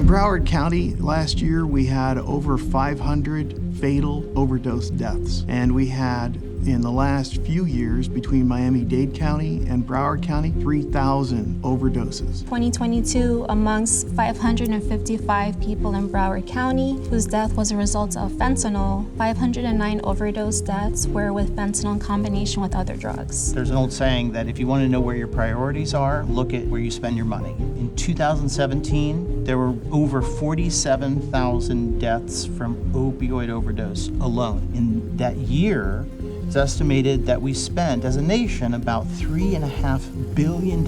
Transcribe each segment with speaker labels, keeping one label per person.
Speaker 1: In Broward County last year, we had over 500 fatal overdose deaths, and we had in the last few years between Miami-Dade County and Broward County, 3,000 overdoses.
Speaker 2: 2022, amongst 555 people in Broward County whose death was a result of fentanyl, 509 overdose deaths were with fentanyl in combination with other drugs.
Speaker 3: There's an old saying that if you want to know where your priorities are, look at where you spend your money. In 2017, there were over 47,000 deaths from opioid overdose alone. In that year, it's estimated that we spent, as a nation, about $3.5 billion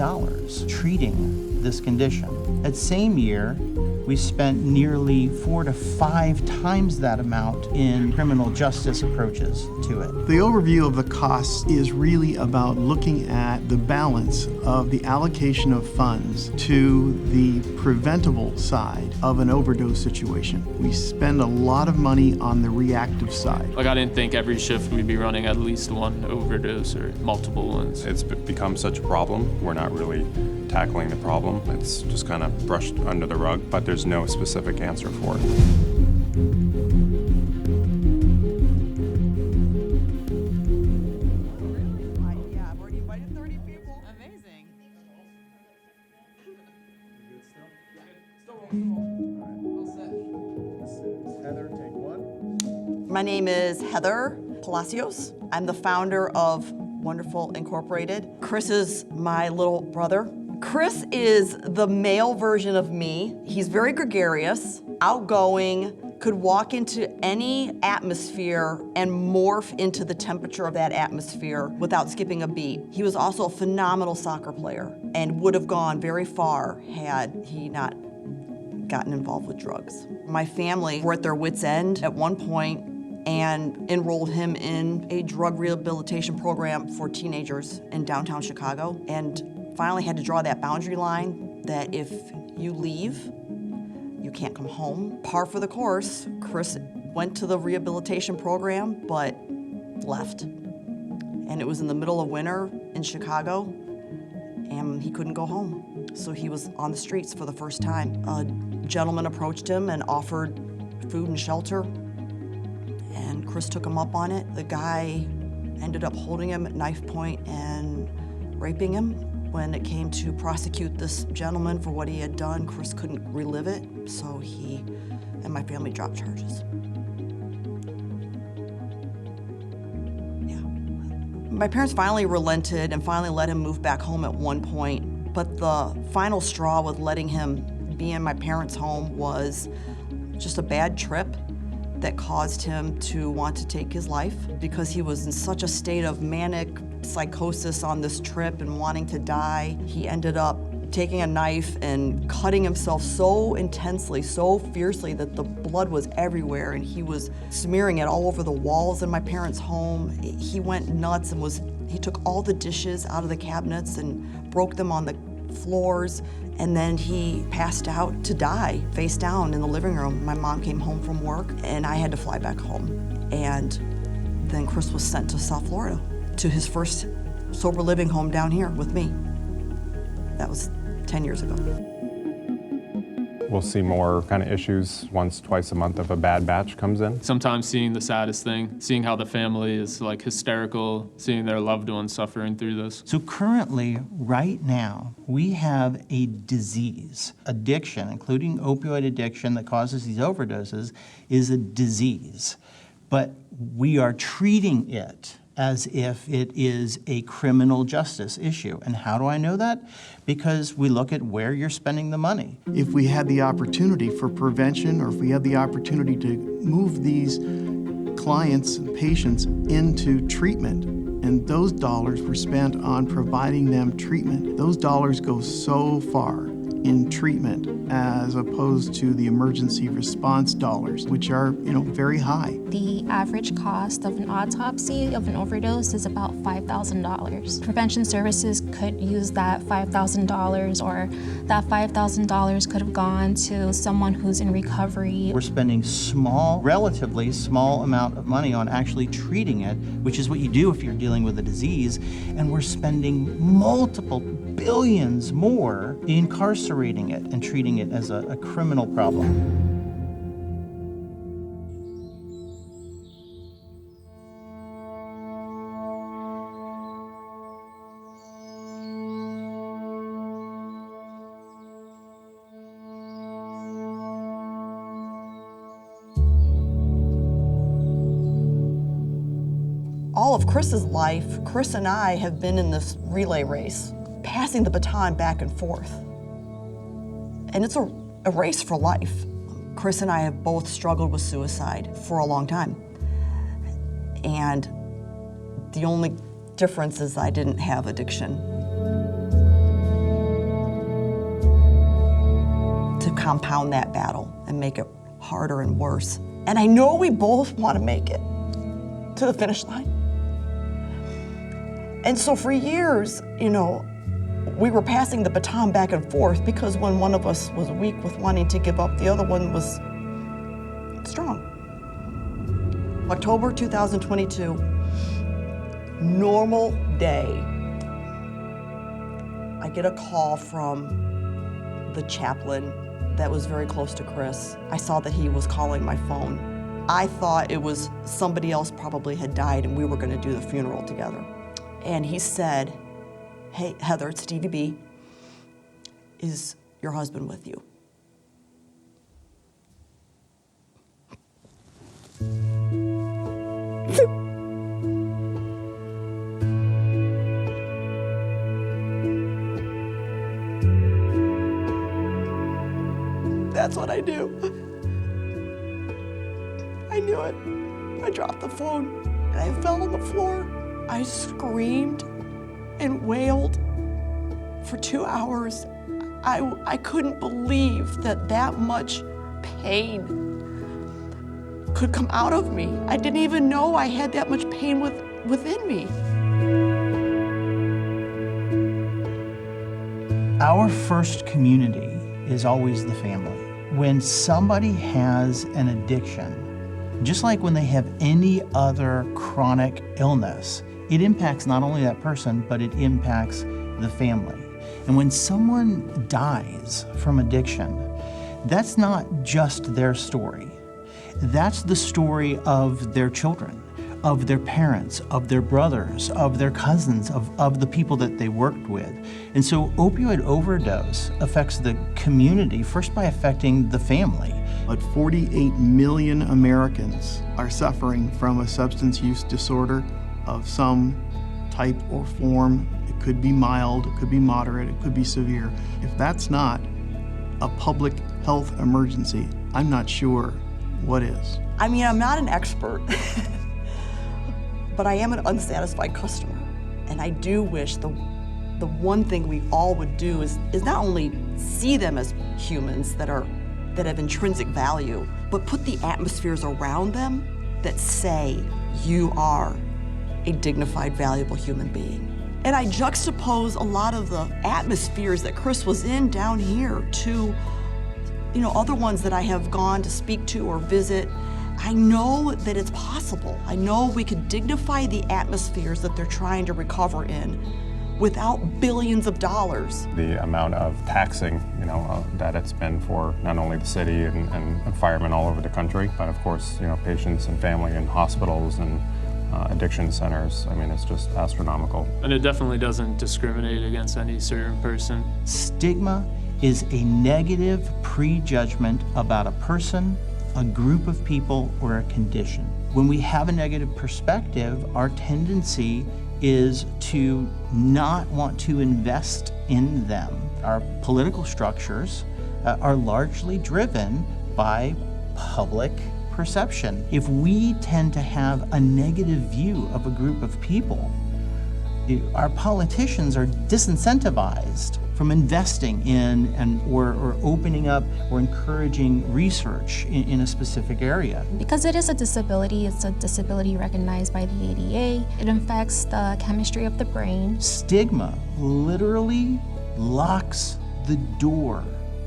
Speaker 3: treating this condition. That same year, we spent nearly 4 to 5 times that amount in criminal justice approaches to it.
Speaker 1: The overview of the costs is really about looking at the balance of the allocation of funds to the preventable side of an overdose situation. We spend a lot of money on the reactive side.
Speaker 4: Like, I didn't think every shift we'd be running at least one overdose or multiple ones.
Speaker 5: It's become such a problem. We're not really tackling the problem. It's just kind of brushed under the rug, but there's no specific answer for it.
Speaker 6: Yeah, I've already invited 30 people. Amazing.
Speaker 1: Heather, take one.
Speaker 6: My name is Heather Palacios. I'm the founder of Wonderful Incorporated. Chris is my little brother. Chris is the male version of me. He's very gregarious, outgoing, could walk into any atmosphere and morph into the temperature of that atmosphere without skipping a beat. He was also a phenomenal soccer player and would have gone very far had he not gotten involved with drugs. My family were at their wits' end at one point and enrolled him in a drug rehabilitation program for teenagers in downtown Chicago, and finally had to draw that boundary line that if you leave, you can't come home. Par for the course, Chris went to the rehabilitation program, but left. And it was in the middle of winter in Chicago, and he couldn't go home. So he was on the streets for the first time. A gentleman approached him and offered food and shelter, and Chris took him up on it. The guy ended up holding him at knife point and raping him. When it came to prosecute this gentleman for what he had done, Chris couldn't relive it, so he and my family dropped charges. Yeah. My parents finally relented and finally let him move back home at one point, but the final straw with letting him be in my parents' home was just a bad trip that caused him to want to take his life because he was in such a state of manic psychosis on this trip and wanting to die. He ended up taking a knife and cutting himself so intensely, so fiercely that the blood was everywhere, and he was smearing it all over the walls in my parents' home. He went nuts and he took all the dishes out of the cabinets and broke them on the floors, and then he passed out to die, face down in the living room. My mom came home from work, and I had to fly back home. And then Chris was sent to South Florida, to his first sober living home down here with me. That was 10 years ago.
Speaker 5: We'll see more kind of issues once, twice a month if a bad batch comes in.
Speaker 4: Sometimes seeing the saddest thing, seeing how the family is like hysterical, seeing their loved ones suffering through this.
Speaker 3: So currently, right now, we have a disease. Addiction, including opioid addiction that causes these overdoses, is a disease. But we are treating it as if it is a criminal justice issue. And how do I know that? Because we look at where you're spending the money.
Speaker 1: If we had the opportunity for prevention, or if we had the opportunity to move these clients and patients into treatment, and those dollars were spent on providing them treatment, those dollars go so far in treatment as opposed to the emergency response dollars, which are, very high.
Speaker 2: The average cost of an autopsy of an overdose is about $5,000. Prevention services could use that $5,000, or that $5,000 could have gone to someone who's in recovery.
Speaker 3: We're spending relatively small amount of money on actually treating it, which is what you do if you're dealing with a disease, and we're spending multiple billions more incarcerating incarcerating it and treating it as a criminal problem.
Speaker 6: All of Chris's life, Chris and I have been in this relay race, passing the baton back and forth. And it's a race for life. Chris and I have both struggled with suicide for a long time. And the only difference is I didn't have addiction to compound that battle and make it harder and worse. And I know we both want to make it to the finish line. And so for years, we were passing the baton back and forth because when one of us was weak with wanting to give up, the other one was strong. October 2022, normal day. I get a call from the chaplain that was very close to Chris. I saw that he was calling my phone. I thought it was somebody else probably had died and we were gonna do the funeral together. And he said, "Hey, Heather, it's Stevie B. Is your husband with you?" That's what I do. I knew it. I dropped the phone and I fell on the floor. I screamed and wailed for 2 hours. I couldn't believe that much pain could come out of me. I didn't even know I had that much pain within me.
Speaker 3: Our first community is always the family. When somebody has an addiction, just like when they have any other chronic illness, it impacts not only that person, but it impacts the family. And when someone dies from addiction, that's not just their story. That's the story of their children, of their parents, of their brothers, of their cousins, of the people that they worked with. And so opioid overdose affects the community first by affecting the family.
Speaker 1: But 48 million Americans are suffering from a substance use disorder of some type or form. It could be mild, it could be moderate, it could be severe. If that's not a public health emergency, I'm not sure what is.
Speaker 6: I mean, I'm not an expert, but I am an unsatisfied customer. And I do wish the one thing we all would do is not only see them as humans that have intrinsic value, but put the atmospheres around them that say you are a dignified, valuable human being. And I juxtapose a lot of the atmospheres that Chris was in down here to, other ones that I have gone to speak to or visit. I know that it's possible. I know we could dignify the atmospheres that they're trying to recover in without billions of dollars.
Speaker 5: The amount of taxing, that it's been for not only the city and firemen all over the country, but of course, patients and family in hospitals and addiction centers. I mean, it's just astronomical.
Speaker 4: And it definitely doesn't discriminate against any certain person.
Speaker 3: Stigma is a negative prejudgment about a person, a group of people, or a condition. When we have a negative perspective, our tendency is to not want to invest in them. Our political structures are largely driven by public perception. If we tend to have a negative view of a group of people, our politicians are disincentivized from investing in or opening up or encouraging research in a specific area.
Speaker 2: Because it is a disability, it's a disability recognized by the ADA. It affects the chemistry of the brain.
Speaker 3: Stigma literally locks the door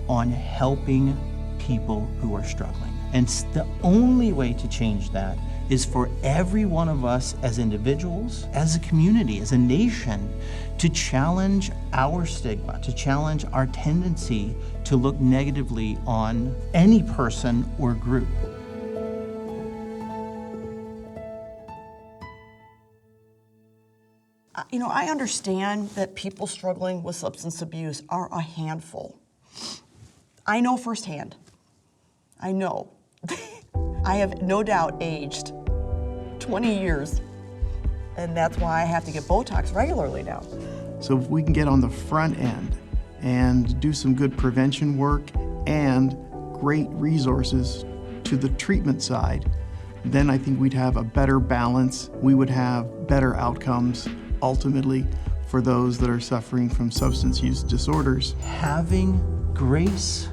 Speaker 3: on helping people who are struggling. And the only way to change that is for every one of us as individuals, as a community, as a nation, to challenge our stigma, to challenge our tendency to look negatively on any person or group.
Speaker 6: You know, I understand that people struggling with substance abuse are a handful. I know firsthand. I know. I have no doubt aged 20 years, and that's why I have to get Botox regularly now.
Speaker 1: So if we can get on the front end and do some good prevention work and great resources to the treatment side, then I think we'd have a better balance. We would have better outcomes ultimately for those that are suffering from substance use disorders.
Speaker 3: Having grace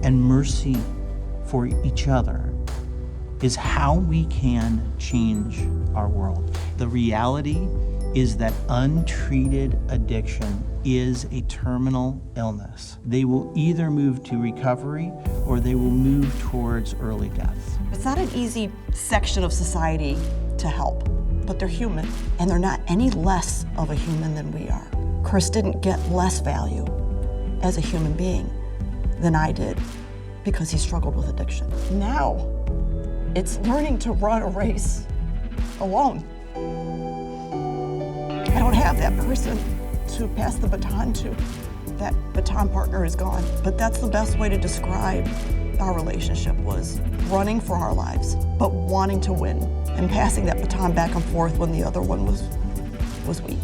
Speaker 3: and mercy for each other is how we can change our world. The reality is that untreated addiction is a terminal illness. They will either move to recovery or they will move towards early death.
Speaker 6: It's not an easy section of society to help, but they're human, and they're not any less of a human than we are. Chris didn't get less value as a human being than I did because he struggled with addiction. Now, it's learning to run a race alone. I don't have that person to pass the baton to. That baton partner is gone. But that's the best way to describe our relationship, was running for our lives, but wanting to win and passing that baton back and forth when the other one was weak.